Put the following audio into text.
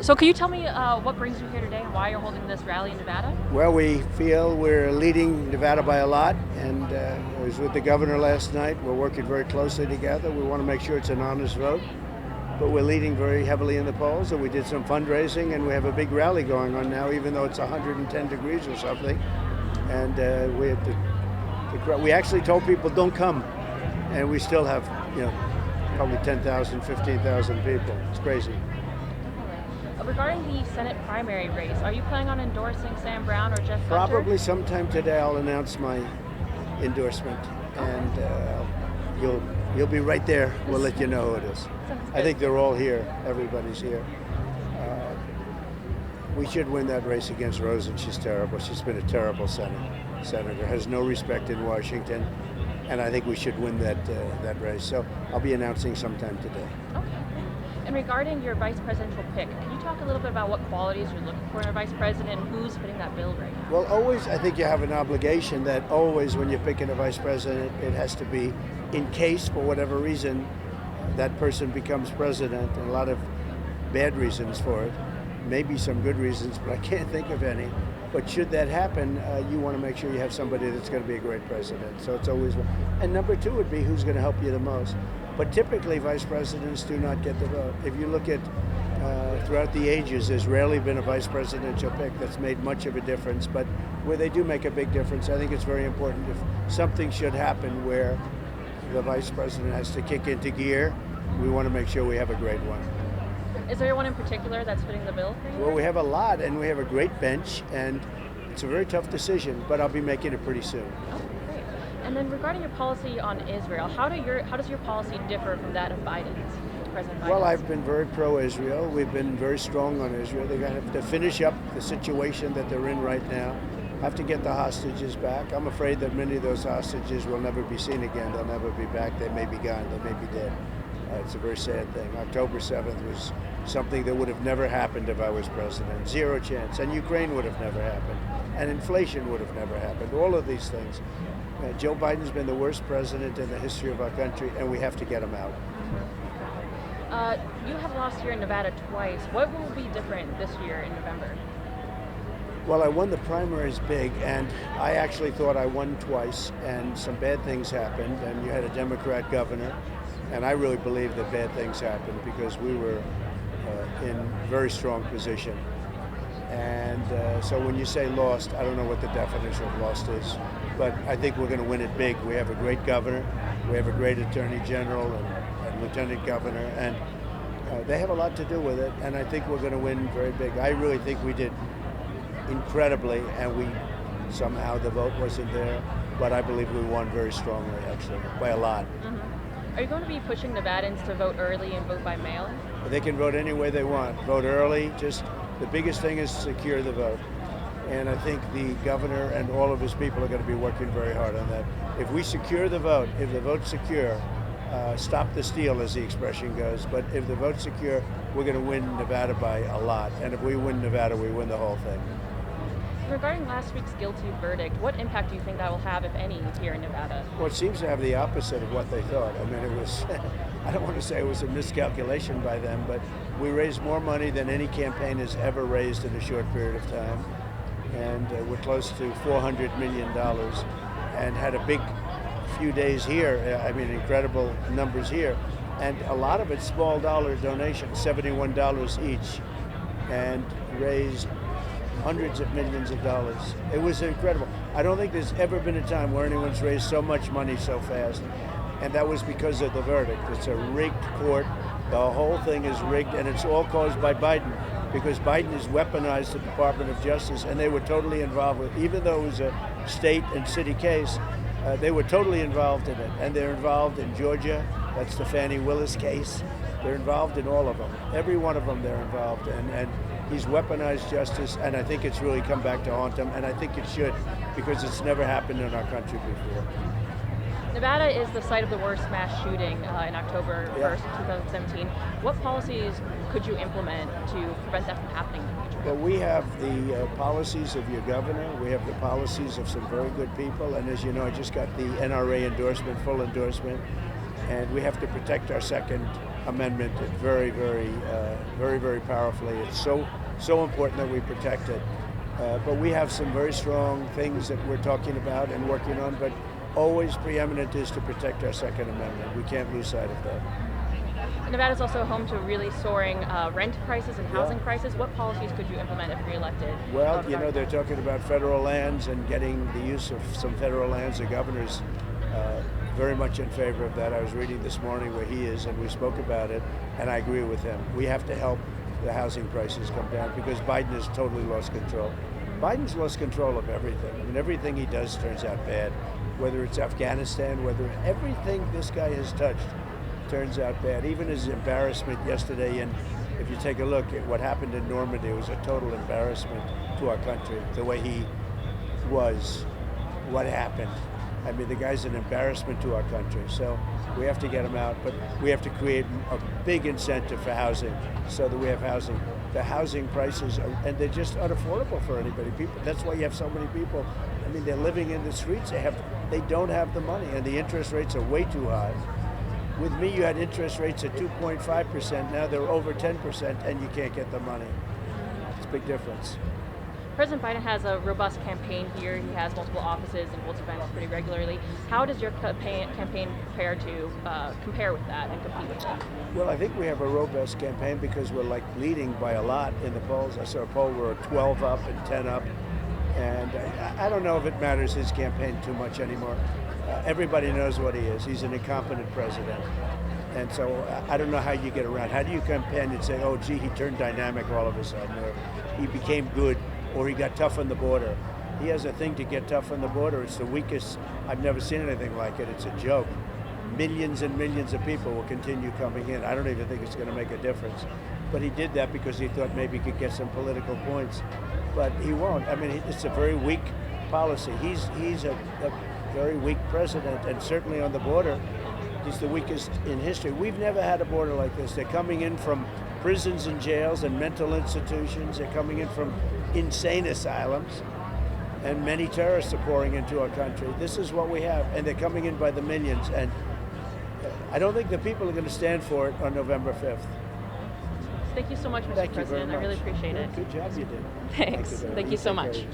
So can you tell me what brings you here today and why you're holding this rally in Nevada? Well, we feel we're leading Nevada by a lot, and I was with the governor last night. We're working very closely together. We want to make sure it's an honest vote, but we're leading very heavily in the polls, and we did some fundraising, and we have a big rally going on now, even though it's 110 degrees or something. And we actually told people don't come, and we still have, probably 10,000, 15,000 people. It's crazy. Regarding the Senate primary race, are you planning on endorsing Sam Brown or Jeff Gunter? Probably sometime today I'll announce my endorsement, and you'll be right there. We'll let you know who it is. I think they're all here. Everybody's here. We should win that race against Rosen. She's terrible. She's been a terrible senator. Has no respect in Washington, and I think we should win that race. So I'll be announcing sometime today. Okay. And regarding your vice presidential pick, can you talk a little bit about what qualities you're looking for in a vice president and who's fitting that bill right now? Well, always, I think you have an obligation that always when you're picking a vice president, it has to be in case, for whatever reason, that person becomes president, and a lot of bad reasons for it. Maybe some good reasons, but I can't think of any. But should that happen, you want to make sure you have somebody that's going to be a great president. So it's always one. And number two would be who's going to help you the most. But typically, vice presidents do not get the vote. If you look at throughout the ages, there's rarely been a vice presidential pick that's made much of a difference. But where they do make a big difference, I think it's very important. If something should happen where the vice president has to kick into gear, we want to make sure we have a great one. Is there one in particular that's fitting the bill for you? Well, we have a lot, and we have a great bench, and it's a very tough decision, but I'll be making it pretty soon. Oh, great. And then regarding your policy on Israel, how does your policy differ from that of Biden's, President Biden? Well, I've been very pro-Israel. We've been very strong on Israel. They're going to have to finish up the situation that they're in right now, have to get the hostages back. I'm afraid that many of those hostages will never be seen again. They'll never be back. They may be gone. They may be dead. It's a very sad thing. October 7th was something that would have never happened if I was president. Zero chance. And Ukraine would have never happened. And inflation would have never happened. All of these things. Joe Biden's been the worst president in the history of our country, and we have to get him out. You have lost here in Nevada twice. What will be different this year in November? Well, I won the primaries big, and I actually thought I won twice, and some bad things happened, and you had a Democrat governor. And I really believe that bad things happened because we were in very strong position. And so when you say lost, I don't know what the definition of lost is, but I think we're going to win it big. We have a great governor, we have a great attorney general and lieutenant governor, and they have a lot to do with it, and I think we're going to win very big. I really think we did incredibly, and somehow the vote wasn't there, but I believe we won very strongly, actually, by a lot. Mm-hmm. Are you going to be pushing Nevadans to vote early and vote by mail? They can vote any way they want. Vote early. Just the biggest thing is secure the vote. And I think the governor and all of his people are going to be working very hard on that. If we secure the vote, if the vote's secure, stop the steal, as the expression goes. But if the vote's secure, we're going to win Nevada by a lot. And if we win Nevada, we win the whole thing. Regarding last week's guilty verdict, what impact do you think that will have, if any, here in Nevada? Well, it seems to have the opposite of what they thought. I mean, it was, I don't want to say it was a miscalculation by them, but we raised more money than any campaign has ever raised in a short period of time. And we're close to $400 million and had a big few days here. I mean, incredible numbers here. And a lot of it small dollar donations, $71 each, and raised hundreds of millions of dollars. It was incredible. I don't think there's ever been a time where anyone's raised so much money so fast, and that was because of the verdict. It's a rigged court. The whole thing is rigged, and it's all caused by Biden, because Biden has weaponized the Department of Justice, and they were totally involved with, even though it was a state and city case, they were totally involved in it, and they're involved in Georgia. That's the Fannie Willis case. They're involved in all of them. Every one of them they're involved in, and he's weaponized justice, and I think it's really come back to haunt him, and I think it should, because it's never happened in our country before. Nevada is the site of the worst mass shooting in October 1st, 2017. What policies could you implement to prevent that from happening in the future? Well, we have the policies of your governor. We have the policies of some very good people, and as you know, I just got the NRA endorsement, full endorsement, and we have to protect our Second amendment very powerfully. It's so important that we protect it. But we have some very strong things that we're talking about and working on, but always preeminent is to protect our Second Amendment. We can't lose sight of that. Nevada is also home to really soaring rent prices and housing prices. What policies could you implement if reelected? Well, they're talking about federal lands and getting the use of some federal lands. The governor's very much in favor of that. I was reading this morning where he is, and we spoke about it, and I agree with him. We have to help the housing prices come down because Biden has totally lost control. Biden's lost control of everything. I mean, everything he does turns out bad, whether it's Afghanistan, whether everything this guy has touched turns out bad. Even his embarrassment yesterday, and if you take a look at what happened in Normandy, it was a total embarrassment to our country, the way he was, what happened. I mean, the guy's an embarrassment to our country, so we have to get him out, but we have to create a big incentive for housing so that we have housing. The housing prices, and they're just unaffordable for anybody. That's why you have so many people. I mean, they're living in the streets. They don't have the money, and the interest rates are way too high. With me, you had interest rates at 2.5%. Now they're over 10%, and you can't get the money. It's a big difference. President Biden has a robust campaign here. He has multiple offices and holds events pretty regularly. How does your campaign prepare to compare with that and compete with it? Well, I think we have a robust campaign because we're leading by a lot in the polls. I saw a poll where we're 12 up and 10 up. And I don't know if it matters his campaign too much anymore. Everybody knows what he is. He's an incompetent president. And so I don't know how you get around. How do you campaign and say, oh, gee, he turned dynamic all of a sudden, or he became good, or he got tough on the border? He has a thing to get tough on the border. It's the weakest. I've never seen anything like it. It's a joke. Millions and millions of people will continue coming in. I don't even think it's going to make a difference. But he did that because he thought maybe he could get some political points. But he won't. I mean, it's a very weak policy. He's a very weak president, and certainly on the border, he's the weakest in history. We've never had a border like this. They're coming in from prisons and jails and mental institutions. They're coming in from insane asylums, and many terrorists are pouring into our country. This is what we have, and they're coming in by the millions, and I don't think the people are going to stand for it on November 5th. Thank you so much, Mr. President. I really appreciate it. Good job you did. Thanks. Thank you so much.